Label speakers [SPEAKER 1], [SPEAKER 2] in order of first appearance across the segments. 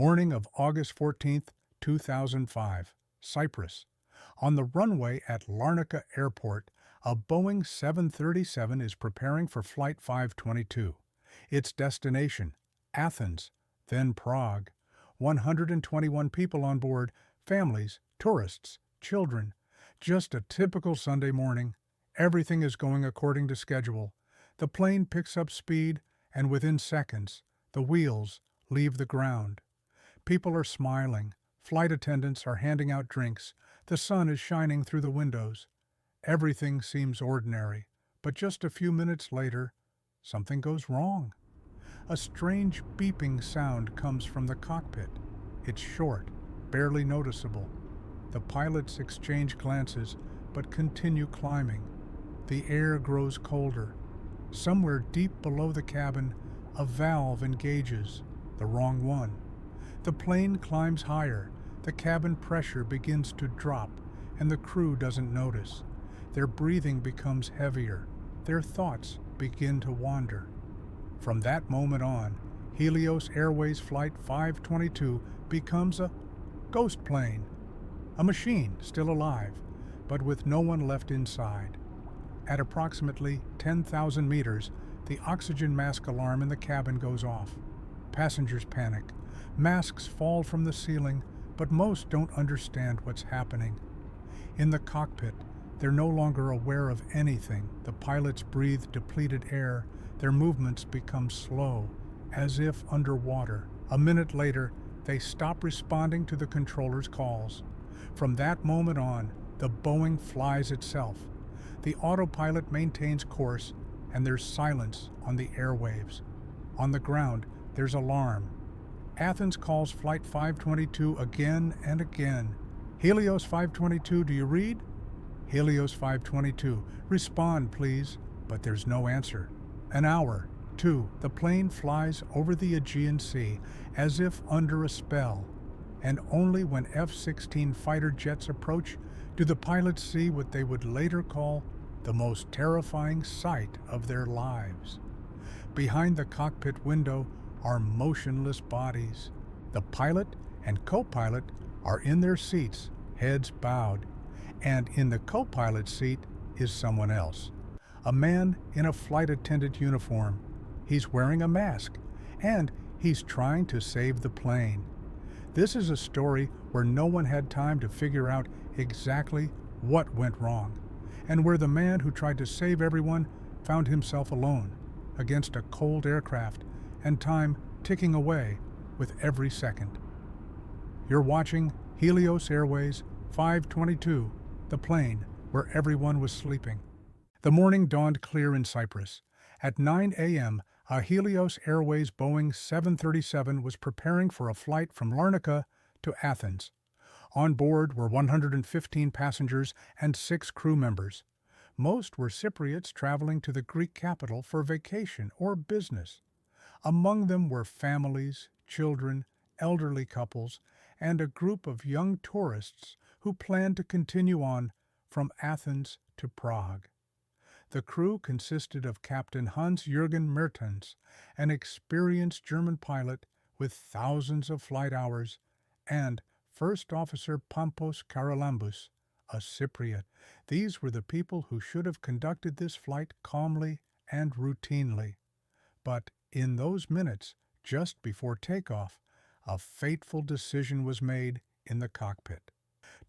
[SPEAKER 1] Morning of August 14th, 2005, Cyprus. On the runway at Larnaca Airport, a Boeing 737 is preparing for Flight 522. Its destination, Athens, then Prague. 121 people on board, families, tourists, children. Just a typical Sunday morning. Everything is going according to schedule. The plane picks up speed, and within seconds, the wheels leave the ground. People are smiling. Flight attendants are handing out drinks. The sun is shining through the windows. Everything seems ordinary, but just a few minutes later, something goes wrong. A strange beeping sound comes from the cockpit. It's short, barely noticeable. The pilots exchange glances, but continue climbing. The air grows colder. Somewhere deep below the cabin, a valve engages, the wrong one. The plane climbs higher. The cabin pressure begins to drop, and the crew doesn't notice. Their breathing becomes heavier. Their thoughts begin to wander. From that moment on, Helios Airways Flight 522 becomes a ghost plane, a machine still alive, but with no one left inside. At approximately 10,000 meters, the oxygen mask alarm in the cabin goes off. Passengers panic. Masks fall from the ceiling, but most don't understand what's happening. In the cockpit, they're no longer aware of anything. The pilots breathe depleted air. Their movements become slow, as if underwater. A minute later, they stop responding to the controller's calls. From that moment on, the Boeing flies itself. The autopilot maintains course, and there's silence on the airwaves. On the ground, there's alarm. Athens calls Flight 522 again and again. Helios 522, do you read? Helios 522, respond please. But there's no answer. An hour, two, the plane flies over the Aegean Sea as if under a spell. And only when F-16 fighter jets approach do the pilots see what they would later call the most terrifying sight of their lives. Behind the cockpit window are motionless bodies. The pilot and co-pilot are in their seats, heads bowed, and in the co-pilot seat is someone else. A man in a flight attendant uniform. He's wearing a mask, and he's trying to save the plane. This is a story where no one had time to figure out exactly what went wrong, and where the man who tried to save everyone found himself alone against a cold aircraft and time ticking away with every second. You're watching Helios Airways 522, the plane where everyone was sleeping. The morning dawned clear in Cyprus. At 9 a.m., a Helios Airways Boeing 737 was preparing for a flight from Larnaca to Athens. On board were 115 passengers and 6 crew members. Most were Cypriots traveling to the Greek capital for vacation or business. Among them were families, children, elderly couples, and a group of young tourists who planned to continue on from Athens to Prague. The crew consisted of Captain Hans-Jürgen Mertens, an experienced German pilot with thousands of flight hours, and First Officer Pampos Karalambous, a Cypriot. These were the people who should have conducted this flight calmly and routinely. But in those minutes, just before takeoff, a fateful decision was made in the cockpit.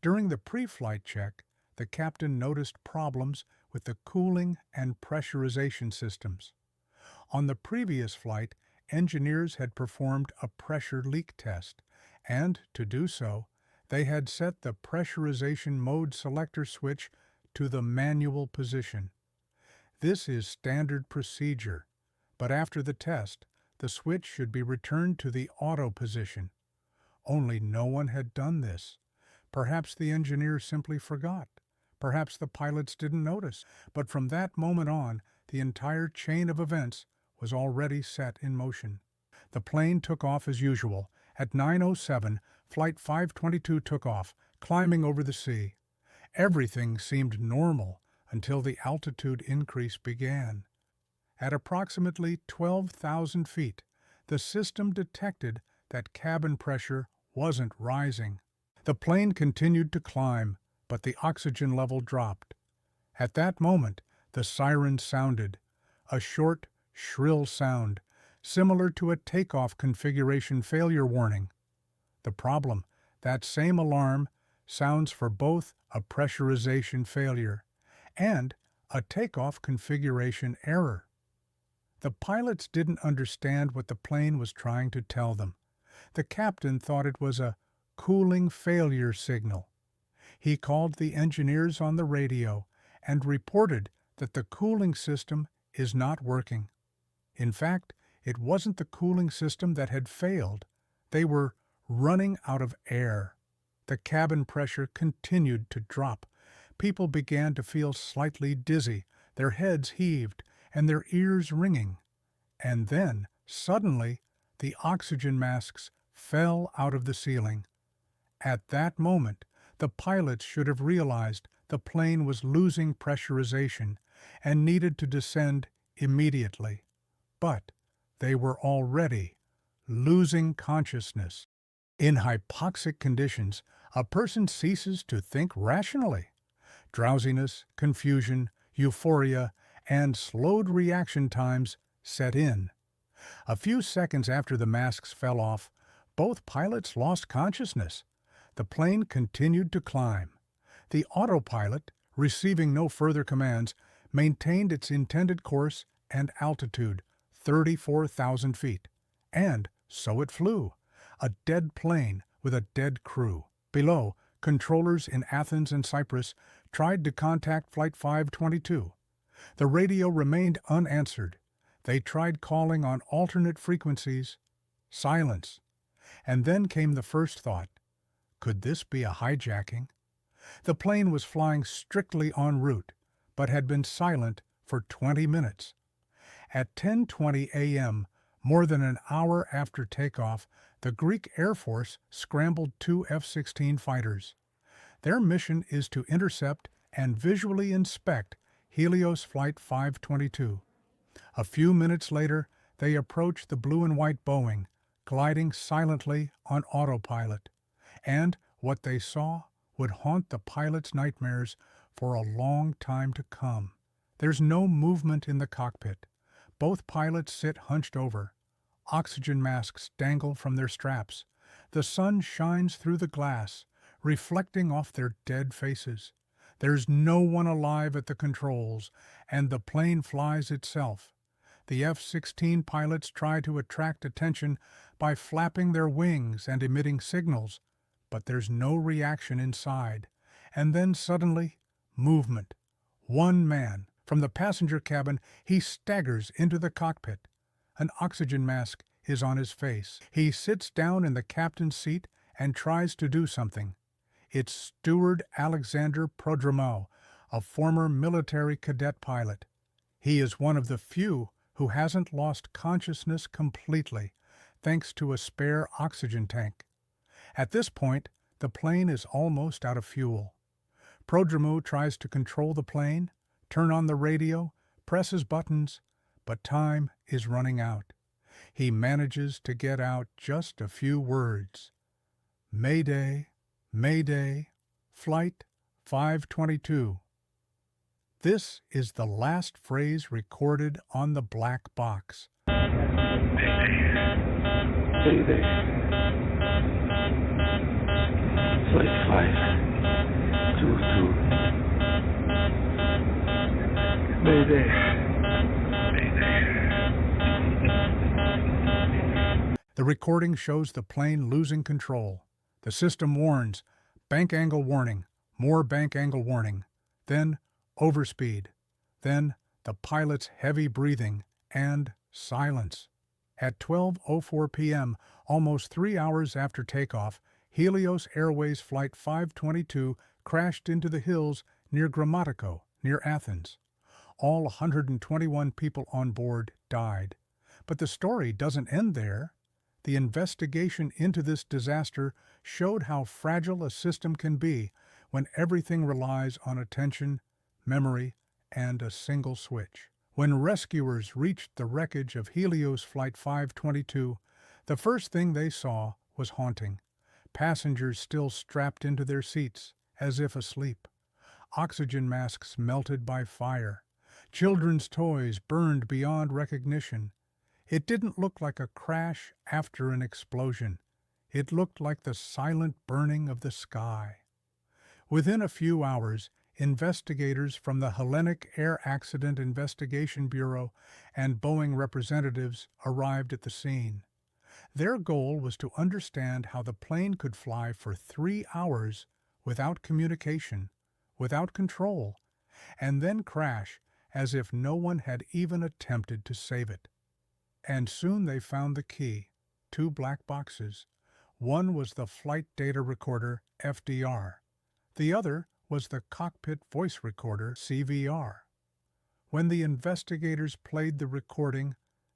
[SPEAKER 1] During the pre-flight check, the captain noticed problems with the cooling and pressurization systems. On the previous flight, engineers had performed a pressure leak test, and to do so, they had set the pressurization mode selector switch to the manual position. This is standard procedure, but after the test, the switch should be returned to the auto position. Only no one had done this. Perhaps the engineer simply forgot. Perhaps the pilots didn't notice. But from that moment on, the entire chain of events was already set in motion. The plane took off as usual. At 9:07, Flight 522 took off, climbing over the sea. Everything seemed normal until the altitude increase began. At approximately 12,000 feet, the system detected that cabin pressure wasn't rising. The plane continued to climb, but the oxygen level dropped. At that moment, the siren sounded, a short, shrill sound, similar to a takeoff configuration failure warning. The problem, that same alarm sounds for both a pressurization failure and a takeoff configuration error. The pilots didn't understand what the plane was trying to tell them. The captain thought it was a cooling failure signal. He called the engineers on the radio and reported that the cooling system is not working. In fact, it wasn't the cooling system that had failed. They were running out of air. The cabin pressure continued to drop. People began to feel slightly dizzy, their heads heaved, and their ears ringing. And then, suddenly, the oxygen masks fell out of the ceiling. At that moment, the pilots should have realized the plane was losing pressurization and needed to descend immediately. But they were already losing consciousness. In hypoxic conditions, a person ceases to think rationally. Drowsiness, confusion, euphoria, and slowed reaction times set in. A few seconds after the masks fell off, both pilots lost consciousness. The plane continued to climb. The autopilot, receiving no further commands, maintained its intended course and altitude, 34,000 feet. And so it flew, a dead plane with a dead crew. Below, controllers in Athens and Cyprus tried to contact Flight 522. The radio remained unanswered. They tried calling on alternate frequencies. Silence. And then came the first thought. Could this be a hijacking? The plane was flying strictly en route, but had been silent for 20 minutes. At 10:20 a.m., more than an hour after takeoff, the Greek Air Force scrambled 2 F-16 fighters. Their mission is to intercept and visually inspect Helios Flight 522. A few minutes later, they approached the blue and white Boeing, gliding silently on autopilot. And what they saw would haunt the pilots' nightmares for a long time to come. There's no movement in the cockpit. Both pilots sit hunched over. Oxygen masks dangle from their straps. The sun shines through the glass, reflecting off their dead faces. There's no one alive at the controls, and the plane flies itself. The F-16 pilots try to attract attention by flapping their wings and emitting signals, but there's no reaction inside. And then suddenly, movement. One man, from the passenger cabin, he staggers into the cockpit. An oxygen mask is on his face. He sits down in the captain's seat and tries to do something. It's Steward Alexander Prodromou, a former military cadet pilot. He is one of the few who hasn't lost consciousness completely, thanks to a spare oxygen tank. At this point, the plane is almost out of fuel. Prodromou tries to control the plane, turn on the radio, presses buttons, but time is running out. He manages to get out just a few words. Mayday, Mayday, Flight 522. This is the last phrase recorded on the black box.
[SPEAKER 2] Mayday. Flight 522. Mayday.
[SPEAKER 1] The recording shows the plane losing control. The system warns, bank angle warning, more bank angle warning, then overspeed, then the pilot's heavy breathing and silence. At 12:04 p.m., almost 3 hours after takeoff, Helios Airways Flight 522 crashed into the hills near Grammatico, near Athens. All 121 people on board died. But the story doesn't end there. The investigation into this disaster showed how fragile a system can be when everything relies on attention, memory, and a single switch. When rescuers reached the wreckage of Helios Flight 522, The first thing they saw was haunting. Passengers still strapped into their seats, as if asleep. Oxygen masks melted by fire. Children's toys burned beyond recognition. It didn't look like a crash after an explosion. It looked like the silent burning of the sky. Within a few hours, investigators from the Hellenic Air Accident Investigation Bureau and Boeing representatives arrived at the scene. Their goal was to understand how the plane could fly for 3 hours without communication, without control, and then crash as if no one had even attempted to save it. And soon they found the key, 2 black boxes. One was the flight data recorder, FDR. The other was the cockpit voice recorder, CVR. When the investigators played the recording,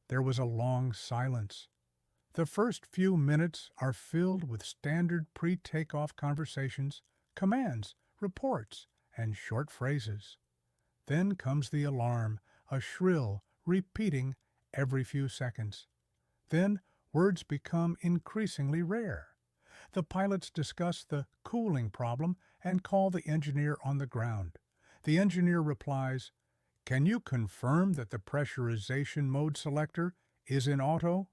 [SPEAKER 1] there was a long silence. The first few minutes are filled with standard pre-takeoff conversations, commands, reports, and short phrases. Then comes the alarm, a shrill, repeating every few seconds. Then words become increasingly rare. The pilots discuss the cooling problem and call the engineer on the ground. The engineer replies, "Can you confirm that the pressurization mode selector is in auto?"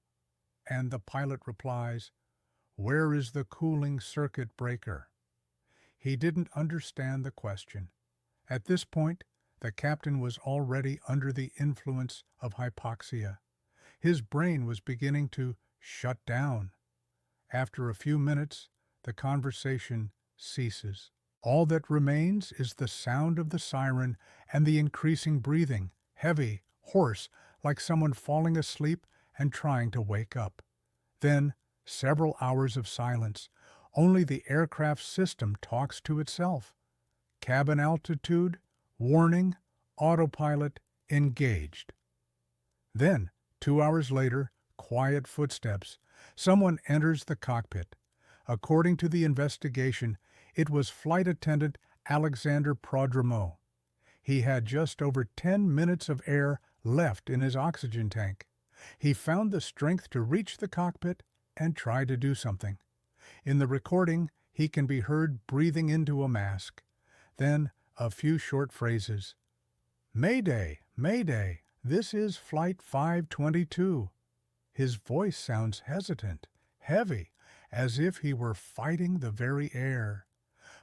[SPEAKER 1] And the pilot replies, "Where is the cooling circuit breaker?" He didn't understand the question. At this point, the captain was already under the influence of hypoxia. His brain was beginning to shut down. After a few minutes, the conversation ceases. All that remains is the sound of the siren and the increasing breathing, heavy, hoarse, like someone falling asleep and trying to wake up. Then, several hours of silence. Only the aircraft system talks to itself. Cabin altitude, warning, autopilot, engaged. Then, 2 hours later, quiet footsteps. Someone enters the cockpit. According to the investigation, it was flight attendant Alexander Prodromou. He had just over 10 minutes of air left in his oxygen tank. He found the strength to reach the cockpit and try to do something. In the recording, he can be heard breathing into a mask. Then a few short phrases. "Mayday, Mayday, this is Flight 522. His voice sounds hesitant, heavy, as if he were fighting the very air,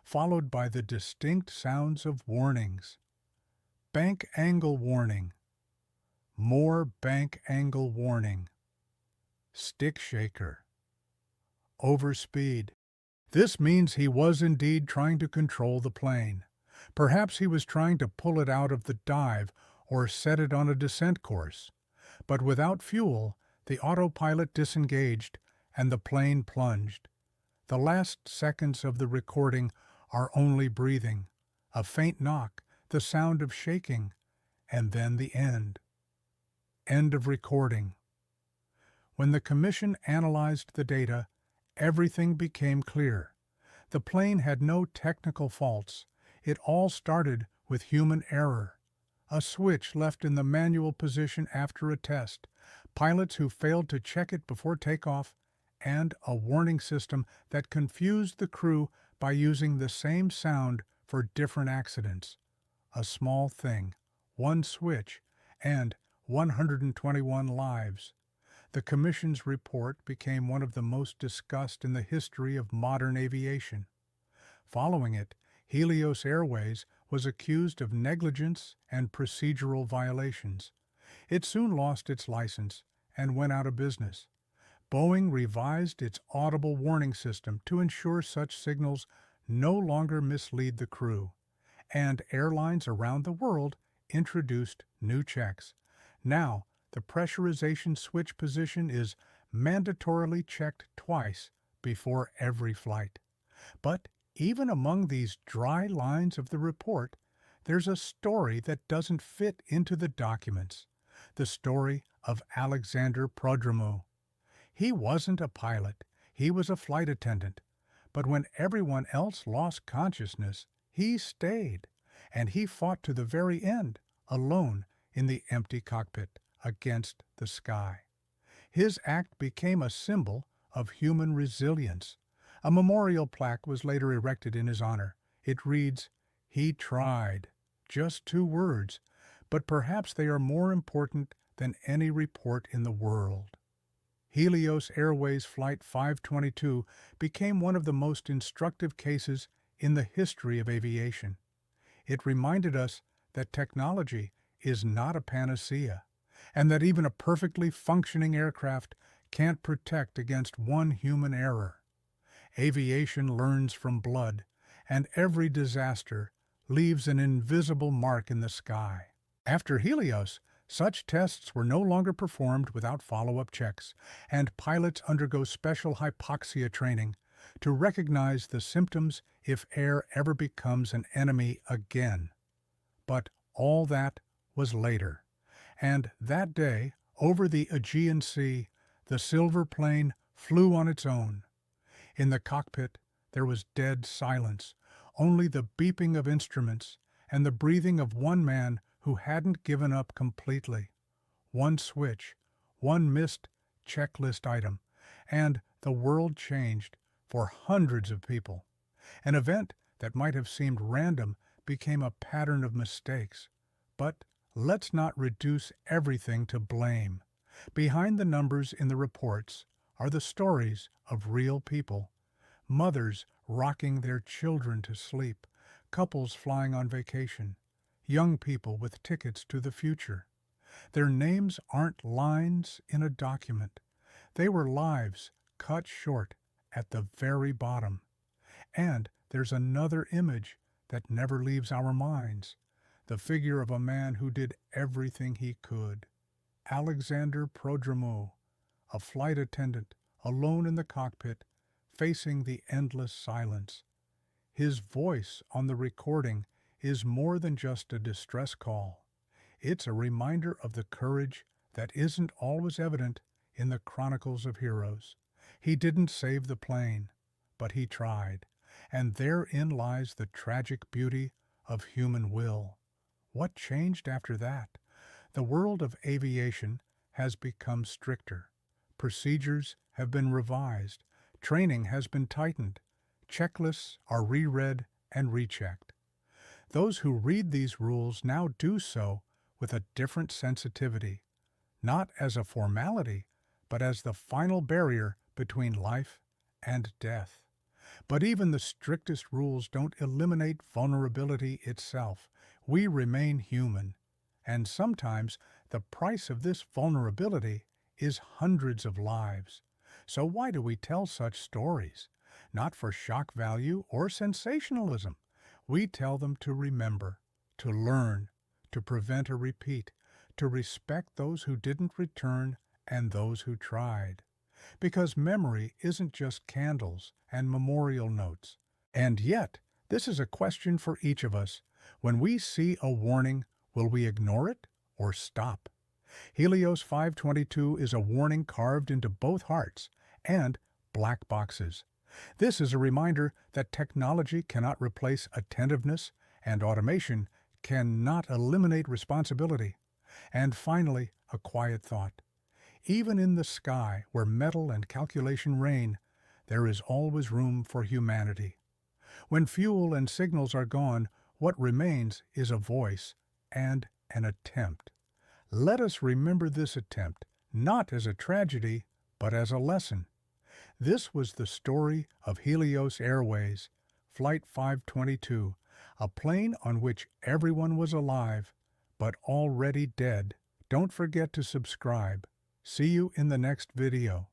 [SPEAKER 1] followed by the distinct sounds of warnings. Bank angle warning. More bank angle warning. Stick shaker. Overspeed. This means he was indeed trying to control the plane. Perhaps he was trying to pull it out of the dive or set it on a descent course. But without fuel, the autopilot disengaged and the plane plunged. The last seconds of the recording are only breathing, a faint knock, the sound of shaking, and then the end. End of recording. When the commission analyzed the data, everything became clear. The plane had no technical faults. It all started with human error. A switch left in the manual position after a test, pilots who failed to check it before takeoff, and a warning system that confused the crew by using the same sound for different accidents. A small thing, one switch, and 121 lives. The Commission's report became one of the most discussed in the history of modern aviation. Following it, Helios Airways was accused of negligence and procedural violations. It soon lost its license and went out of business. Boeing revised its audible warning system to ensure such signals no longer mislead the crew, and airlines around the world introduced new checks. Now, the pressurization switch position is mandatorily checked twice before every flight. But even among these dry lines of the report, there's a story that doesn't fit into the documents. The story of Alexander Prodromou. He wasn't a pilot, he was a flight attendant. But when everyone else lost consciousness, he stayed, and he fought to the very end, alone in the empty cockpit, against the sky. His act became a symbol of human resilience. A memorial plaque was later erected in his honor. It reads, "He tried." Just 2 words, but perhaps they are more important than any report in the world. Helios Airways Flight 522 became one of the most instructive cases in the history of aviation. It reminded us that technology is not a panacea, and that even a perfectly functioning aircraft can't protect against one human error. Aviation learns from blood, and every disaster leaves an invisible mark in the sky. After Helios, such tests were no longer performed without follow-up checks, and pilots undergo special hypoxia training to recognize the symptoms if air ever becomes an enemy again. But all that was later, and that day, over the Aegean Sea, the silver plane flew on its own. In the cockpit, there was dead silence, only the beeping of instruments and the breathing of one man who hadn't given up completely. One switch, one missed checklist item, and the world changed for hundreds of people. An event that might have seemed random became a pattern of mistakes. But let's not reduce everything to blame. Behind the numbers in the reports are the stories of real people. Mothers rocking their children to sleep, couples flying on vacation, young people with tickets to the future. Their names aren't lines in a document. They were lives cut short at the very bottom. And there's another image that never leaves our minds, the figure of a man who did everything he could. Alexander Prodromou, a flight attendant, alone in the cockpit, facing the endless silence. His voice on the recording is more than just a distress call. It's a reminder of the courage that isn't always evident in the chronicles of heroes. He didn't save the plane, but he tried, and therein lies the tragic beauty of human will. What changed after that? The world of aviation has become stricter. Procedures have been revised. Training has been tightened. Checklists are reread and rechecked. Those who read these rules now do so with a different sensitivity, not as a formality, but as the final barrier between life and death. But even the strictest rules don't eliminate vulnerability itself. We remain human, and sometimes the price of this vulnerability is hundreds of lives. So why do we tell such stories? Not for shock value or sensationalism. We tell them to remember, to learn, to prevent a repeat, to respect those who didn't return and those who tried. Because memory isn't just candles and memorial notes. And yet, this is a question for each of us. When we see a warning, will we ignore it or stop? Helios 522 is a warning carved into both hearts and black boxes. This is a reminder that technology cannot replace attentiveness and automation cannot eliminate responsibility. And finally, a quiet thought. Even in the sky where metal and calculation reign, there is always room for humanity. When fuel and signals are gone, what remains is a voice and an attempt. Let us remember this attempt, not as a tragedy, but as a lesson. This was the story of Helios Airways, Flight 522, a plane on which everyone was alive, but already dead. Don't forget to subscribe. See you in the next video.